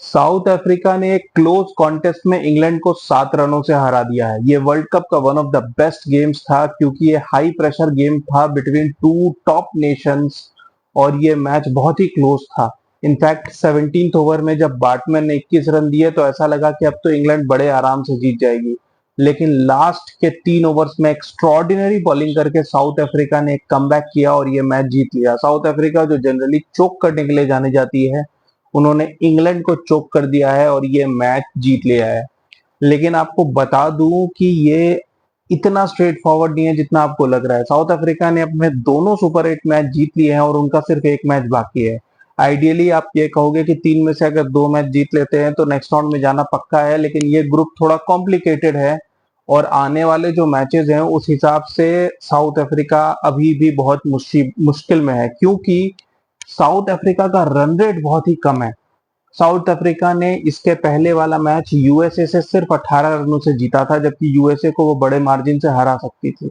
South Africa ने एक close contest में इंग्लैंड को 7 रनों से हरा दिया है। ये वर्ल्ड कप का one of the best games था क्योंकि ये हाई प्रेशर गेम था बिटवीन टू टॉप नेशंस और ये मैच बहुत ही क्लोज था। इनफैक्ट 17th ओवर में जब बाटमैन ने 21 रन दिए तो ऐसा लगा कि अब तो इंग्लैंड बड़े आराम से जीत जाएगी, लेकिन लास्ट के 3 ओवर्स में एक्स्ट्रॉर्डिनरी बॉलिंग करके साउथ अफ्रीका ने एक कमबैक किया और ये मैच जीत लिया। साउथ अफ्रीका जो जनरली चोक करने के लिए जाने जाती है, उन्होंने इंग्लैंड को चोक कर दिया है और ये मैच जीत लिया है। लेकिन आपको बता दूं कि ये इतना स्ट्रेट फॉरवर्ड नहीं है जितना आपको लग रहा है। साउथ अफ्रीका ने अपने दोनों सुपर 8 मैच जीत लिए हैं और उनका सिर्फ एक मैच बाकी है। आइडियली आप ये कहोगे कि 3 में से अगर 2 मैच जीत लेते हैं तो नेक्स्ट राउंड में जाना पक्का है, लेकिन ये ग्रुप थोड़ा कॉम्प्लिकेटेड है और आने वाले जो मैचेस हैं उस हिसाब से साउथ अफ्रीका अभी भी बहुत मुश्किल में है, क्योंकि साउथ अफ्रीका का रन रेट बहुत ही कम है। साउथ अफ्रीका ने इसके पहले वाला मैच यूएसए से सिर्फ 18 रनों से जीता था, जबकि यूएसए को वो बड़े मार्जिन से हरा सकती थी।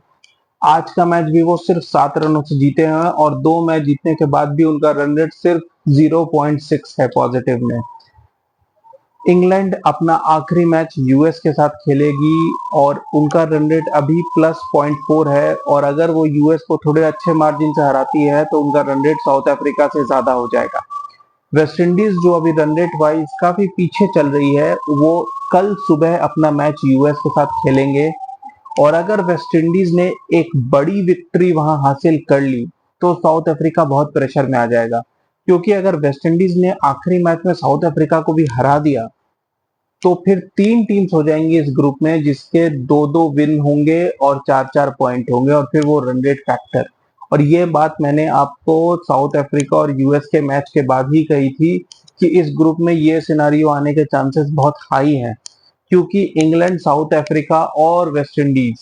आज का मैच भी वो सिर्फ 7 रनों से जीते हैं और 2 मैच जीतने के बाद भी उनका रन रेट सिर्फ 0.6 है पॉजिटिव में। इंग्लैंड अपना आखिरी मैच यूएस के साथ खेलेगी और उनका रन रेट अभी +0.4 है, और अगर वो यूएस को थोड़े अच्छे मार्जिन से हराती है तो उनका रन रेट साउथ अफ्रीका से ज्यादा हो जाएगा। वेस्ट इंडीज जो अभी रन रेट वाइज काफी पीछे चल रही है, वो कल सुबह अपना मैच यूएस के साथ खेलेंगे और अगर वेस्ट इंडीज ने एक बड़ी विक्ट्री वहां हासिल कर ली तो साउथ अफ्रीका बहुत प्रेशर में आ जाएगा, क्योंकि अगर वेस्ट इंडीज ने आखिरी मैच में साउथ अफ्रीका को भी हरा दिया तो फिर 3 टीम्स हो जाएंगी इस ग्रुप में जिसके 2-2 विन होंगे और 4-4 पॉइंट होंगे और फिर वो रन रेट फैक्टर। और ये बात मैंने आपको साउथ अफ्रीका और यूएस के मैच के बाद ही कही थी कि इस ग्रुप में ये सिनारियो आने के चांसेस बहुत हाई हैं, क्योंकि इंग्लैंड, साउथ अफ्रीका और West Indies,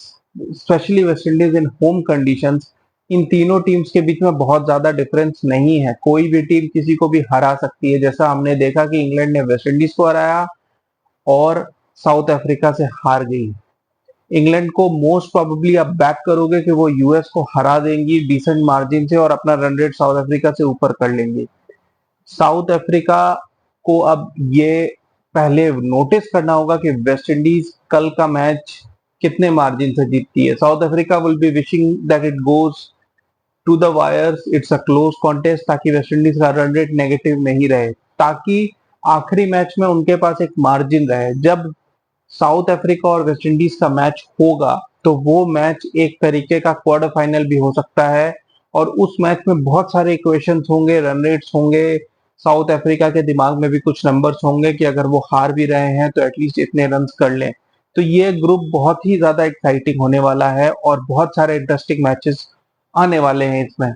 specially West Indies in home conditions, इन तीनों टीम्स के बीच में बहुत ज्यादा डिफरेंस नहीं है। कोई भी टीम किसी को भी हरा सकती है, जैसा हमने देखा कि इंग्लैंड ने वेस्ट इंडीज को हराया और साउथ अफ्रीका से हार गई। इंग्लैंड को मोस्ट प्रोबेबली आप बैक करोगे कि वो यूएस को हरा देंगी डिसेंट मार्जिन से और अपना रन रेट साउथ अफ्रीका से ऊपर कर लेंगी। साउथ अफ्रीका को अब ये पहले नोटिस करना होगा कि वेस्ट इंडीज कल का मैच कितने मार्जिन से जीतती है। South Africa will be wishing that it goes to the wires, it's a close contest, ताकि वेस्ट इंडीज का रन रेट नेगेटिव नहीं रहे, ताकि आखिरी मैच में उनके पास एक मार्जिन रहे। जब साउथ अफ्रीका और वेस्ट इंडीज का मैच होगा तो वो मैच एक तरीके का क्वार्टर फाइनल भी हो सकता है और उस मैच में बहुत सारे इक्वेशंस होंगे, रन रेट्स होंगे, साउथ अफ्रीका के दिमाग में भी कुछ नंबर्स होंगे कि अगर वो हार भी रहे हैं तो एटलीस्ट इतने रन कर लें। तो ये ग्रुप बहुत ही ज्यादा एक्साइटिंग होने वाला है और बहुत सारे इंटरेस्टिंग मैचेस आने वाले हैं इसमें।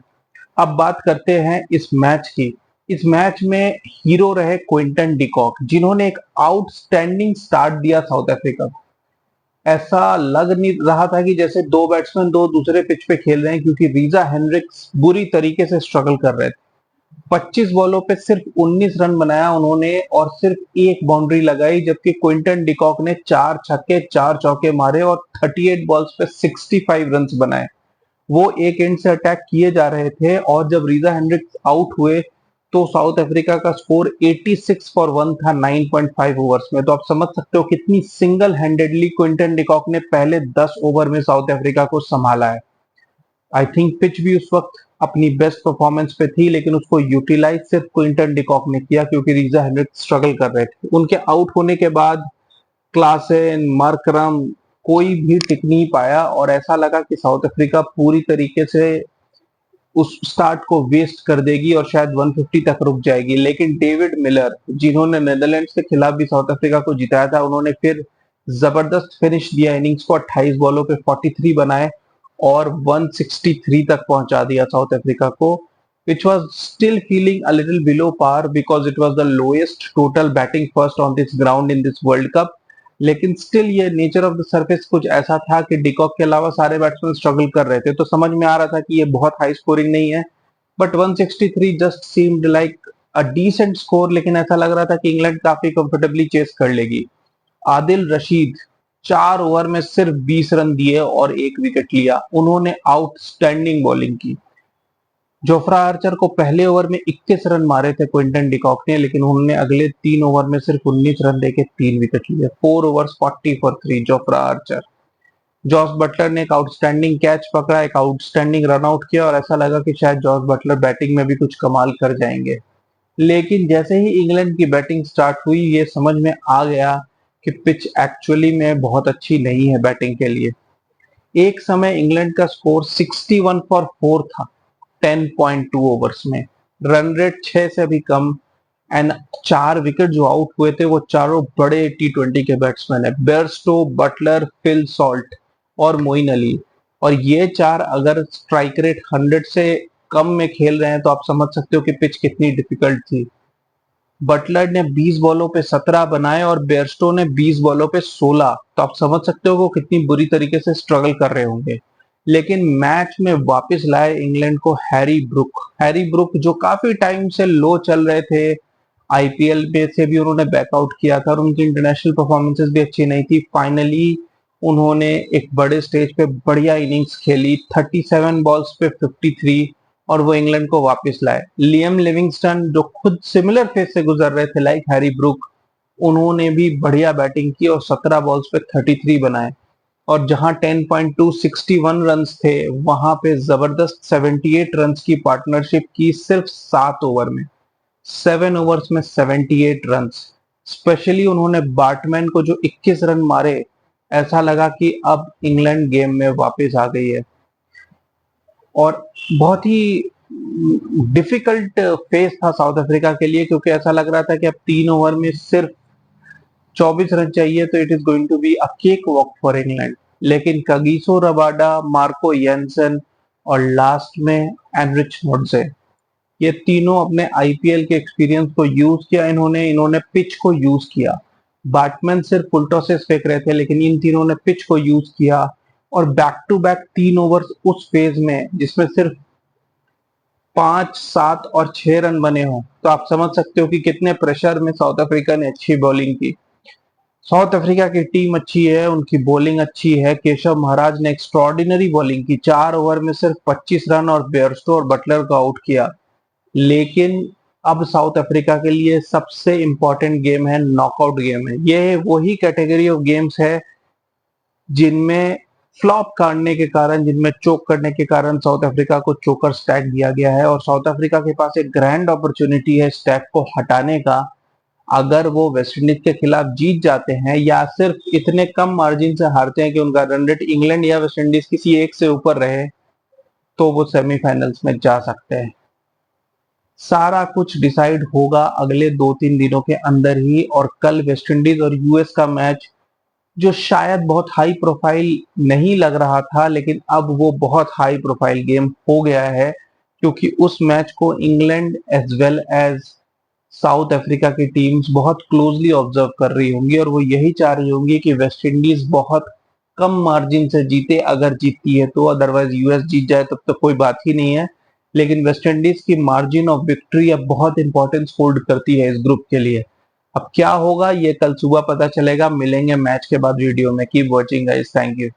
अब बात करते हैं इस मैच की। इस मैच में हीरो रहे क्विंटन डिकॉक, जिन्होंने एक आउटस्टैंडिंग स्टार्ट दिया साउथ अफ्रीका को। ऐसा लग नहीं रहा था कि जैसे दो बैट्समैन दो दूसरे पिच पे खेल रहे हैं, क्योंकि रीजा हेनरिक्स बुरी तरीके से स्ट्रगल कर रहे थे। 25 बॉलों पे सिर्फ 19 रन बनाया उन्होंने और सिर्फ एक बाउंड्री लगाई, जबकि क्विंटन डिकॉक ने 4 छक्के 4 चौके मारे और 38 बॉल्स पे 65 रन बनाए। वो एक एंड से अटैक किए जा रहे थे और जब रीजा हेनरिक्स आउट हुए तो साउथ अफ्रीका का स्कोर 86 फॉर 1 था 9.5 ओवर्स में। तो आप समझ सकते हो कितनी सिंगल हैंडेडली क्विंटन डिकॉक ने पहले 10 ओवर में साउथ अफ्रीका को संभाला है। आई थिंक पिच भी उस वक्त अपनी बेस्ट परफॉर्मेंस पे थी, लेकिन उसको यूटिलाइज सिर्फ क्विंटन डिकॉक ने किया क्योंकि रीजा हेनरिक्स स्ट्रगल कर रहे थे। उनके आउट होने के बाद क्लासेन, मार्करम, कोई भी टिक नहीं पाया और ऐसा लगा कि साउथ अफ्रीका पूरी तरीके से उस स्टार्ट को वेस्ट कर देगी और शायद 150 तक रुक जाएगी। लेकिन डेविड मिलर, जिन्होंने नेदरलैंड्स के खिलाफ भी साउथ अफ्रीका को जिताया था, उन्होंने फिर जबरदस्त फिनिश दिया इनिंग्स को। 28 बॉलों पे 43 बनाए और 163 तक पहुंचा दिया साउथ अफ्रीका को, which was still feeling a little below par because it was the lowest total batting first on this ground in this World Cup। लेकिन स्टिल ये नेचर ऑफ द सरफेस कुछ ऐसा था कि डिकॉक के अलावा सारे बैट्समैन स्ट्रगल कर रहे थे, तो समझ में आ रहा था कि ये बहुत हाई स्कोरिंग नहीं है। But 163 just seemed like a decent score, लेकिन ऐसा लग रहा था कि इंग्लैंड काफी कंफर्टेबली चेस कर लेगी। आदिल रशीद 4 ओवर में सिर्फ 20 रन दिए और एक विकेट लिया। उन्होंने आउटस्टैंडिंग बॉलिंग की। जोफ्रा आर्चर को पहले ओवर में 21 रन मारे थे क्विंटन डिकॉक ने, लेकिन उन्होंने अगले 3 ओवर में सिर्फ 19 रन देके 3 विकेट लिए। 4 overs 40 for 3 Jofra Archer. Jos Buttler ने एक आउटस्टैंडिंग कैच पकड़ा, एक आउटस्टैंडिंग रन आउट किया और ऐसा लगा कि शायद जॉस बटलर बैटिंग में भी कुछ कमाल कर जाएंगे। लेकिन जैसे ही इंग्लैंड की बैटिंग स्टार्ट हुई, ये समझ में आ गया कि पिच एक्चुअली में बहुत अच्छी नहीं है बैटिंग के लिए। एक समय इंग्लैंड का स्कोर 61 फॉर 4 था 10.2 ओवर्स में। रन रेट 6 से भी कम एंड 4 विकेट जो आउट हुए थे वो चारों बड़े T20 के बैट्समैन है, बेयरस्टो, बटलर, फिल सॉल्ट और मोइन अली। और ये चार अगर स्ट्राइक रेट 100 से कम में खेल रहे हैं तो आप समझ सकते हो कि पिच कितनी डिफिकल्ट थी। बटलर ने 20 बॉलों पे 17 बनाए और बेयरस्टो ने 20 बॉलों पे 16, तो आप समझ सकते हो वो कितनी बुरी तरीके से स्ट्रगल कर रहे होंगे। लेकिन मैच में वापस लाए इंग्लैंड को हैरी ब्रुक जो काफी टाइम से लो चल रहे थे, आईपीएल में से भी उन्होंने बैकआउट किया था और उनकी इंटरनेशनल परफॉर्मेंसेस भी अच्छी नहीं थी। फाइनली उन्होंने एक बड़े स्टेज पे बढ़िया इनिंग्स खेली, 37 बॉल्स पे 53, और वो इंग्लैंड को वापस लाए। लियम लिविंगस्टन जो खुद सिमिलर फेज से गुजर रहे थे लाइक हैरी ब्रुक, उन्होंने भी बढ़िया बैटिंग की और 17 बॉल्स पे 33 बनाए। और जहां 10.2 61 रन्स थे, वहां पे जबरदस्त 78 रन्स की पार्टनरशिप की सिर्फ 7 ओवर में। 7 ओवर्स में 78 रन्स। स्पेशली उन्होंने बार्टमैन को जो 21 रन मारे, ऐसा लगा कि अब इंग्लैंड गेम में वापस आ गई है। और बहुत ही डिफिकल्ट फेस था साउथ अफ्रीका के लिए, क्योंकि ऐसा लग रहा था कि अब 3 ओवर में सिर्फ 24 रन चाहिए तो it is going to be a cakewalk for England. लेकिन कगिसो रबाडा, मार्को येंसन और लास्ट में एनरिच नोड्जे, ये तीनों अपने आईपीएल के एक्सपीरियंस को यूज किया। इन्होंने इन्होंने पिच को यूज किया। बैटमैन सिर्फ फुल टॉसेस फेंक रहे थे, लेकिन इन तीनों ने पिच को यूज किया और बैक टू बैक 3 ओवर्स उस फेज में जिसमें सिर्फ 5, 7 और 6 रन बने हों, तो आप समझ सकते हो कि कितने प्रेशर में साउथ अफ्रीका ने अच्छी बॉलिंग की। साउथ अफ्रीका की टीम अच्छी है, उनकी बॉलिंग अच्छी है। केशव महाराज ने एक्स्ट्रॉर्डिनरी बॉलिंग की, 4 ओवर में सिर्फ 25 रन और बेयरस्टो और बटलर को आउट किया। लेकिन अब साउथ अफ्रीका के लिए सबसे इंपॉर्टेंट गेम है नॉकआउट गेम है। ये वही कैटेगरी ऑफ गेम्स है जिनमें फ्लॉप काटने के कारण, जिनमें चोक करने के कारण साउथ अफ्रीका को चोकर स्टैक दिया गया है। और साउथ अफ्रीका के पास एक ग्रैंड अपॉर्चुनिटी है स्टैक को हटाने का। अगर वो वेस्ट इंडीज के खिलाफ जीत जाते हैं या सिर्फ इतने कम मार्जिन से हारते हैं कि उनका रन रेट इंग्लैंड या वेस्ट इंडीज किसी एक से ऊपर रहे, तो वो सेमीफाइनल्स में जा सकते हैं। सारा कुछ डिसाइड होगा अगले 2-3 दिनों के अंदर ही। और कल वेस्ट इंडीज और यूएस का मैच, जो शायद बहुत हाई प्रोफाइल नहीं लग रहा था, लेकिन अब वो बहुत हाई प्रोफाइल गेम हो गया है, क्योंकि उस मैच को England as well as South Africa की टीम्स बहुत क्लोजली ऑब्जर्व कर रही होंगी और वो यही चाह रही होंगी कि वेस्ट इंडीज बहुत कम मार्जिन से जीते, अगर जीतती है तो। अदरवाइज यूएस जीत जाए तब तो कोई बात ही नहीं है। लेकिन वेस्ट इंडीज की मार्जिन ऑफ विक्ट्री अब बहुत इंपॉर्टेंस होल्ड करती है इस ग्रुप के लिए। अब क्या होगा ये कल सुबह पता चलेगा। मिलेंगे मैच के बाद वीडियो में। Keep watching guys, thank you.